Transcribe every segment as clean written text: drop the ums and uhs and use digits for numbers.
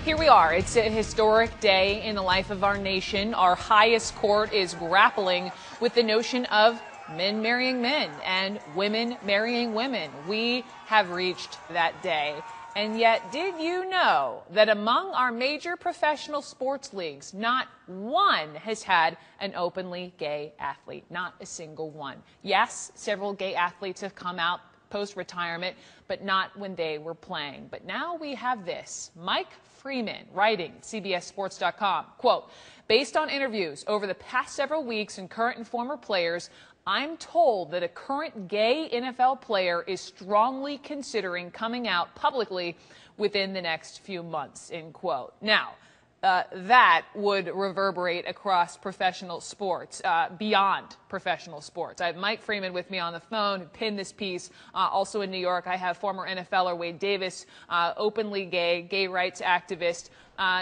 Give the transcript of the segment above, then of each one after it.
Here we are. It's a historic day in the life of our nation. Our highest court is grappling with the notion of men marrying men and women marrying women. We have reached that day. And yet, did you know that among our major professional sports leagues, not one has had an openly gay athlete? Not a single one. Yes, several gay athletes have come out post-retirement, but not when they were playing. But now we have this. Mike Freeman, writing at CBSSports.com, quote, based on interviews over the past several weeks and current and former players, I'm told that a current gay NFL player is strongly considering coming out publicly within the next few months, end quote. Now, that would reverberate across professional sports, beyond professional sports. I have Mike Freeman with me on the phone who pinned this piece. Also in New York, I have former NFLer Wade Davis, openly gay rights activist.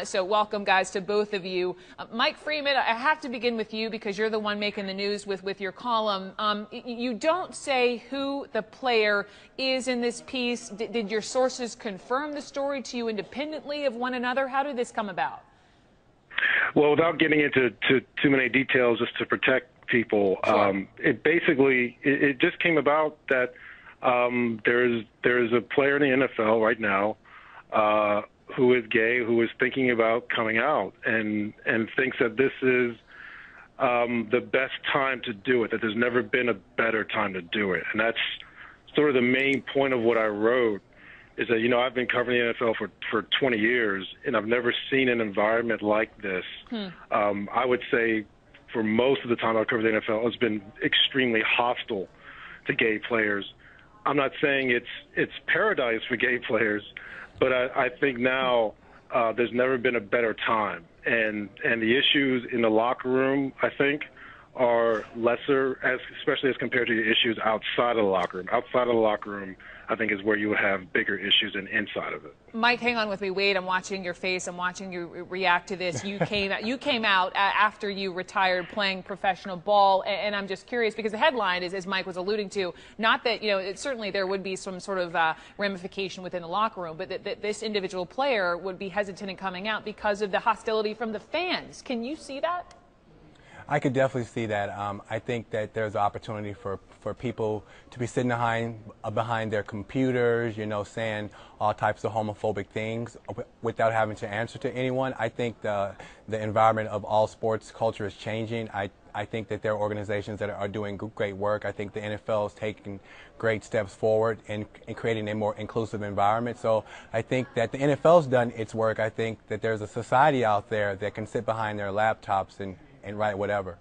So welcome, guys, to both of you. Mike Freeman, I have to begin with you because you're the one making the news with your column. You don't say who the player is in this piece. Did your sources confirm the story to you independently of one another? How did this come about? Well, without getting into too many details, just to protect people, Sure. it just came about that there's a player in the NFL right now who is gay, who is thinking about coming out, and thinks that this is the best time to do it, that there's never been a better time to do it. And that's sort of the main point of what I wrote, is that, I've been covering the NFL for 20 years, and I've never seen an environment like this. I would say for most of the time I've covered the NFL, it's been extremely hostile to gay players. I'm not saying it's paradise for gay players, but I think now there's never been a better time. And the issues in the locker room, I think, are lesser, especially as compared to the issues outside of the locker room. Outside of the locker room, I think, is where you would have bigger issues than inside of it. Mike, hang on with me. Wade, I'm watching your face. I'm watching you react to this. You came out after you retired playing professional ball, and I'm just curious because the headline is, as Mike was alluding to, not that, certainly there would be some sort of ramification within the locker room, but that this individual player would be hesitant in coming out because of the hostility from the fans. Can you see that? I could definitely see that. I think that there's an opportunity for people to be sitting behind their computers, saying all types of homophobic things without having to answer to anyone. I think the environment of all sports culture is changing. I think that there are organizations that are doing great work. I think the NFL is taking great steps forward in creating a more inclusive environment. So I think that the NFL's done its work. I think that there's a society out there that can sit behind their laptops and write whatever.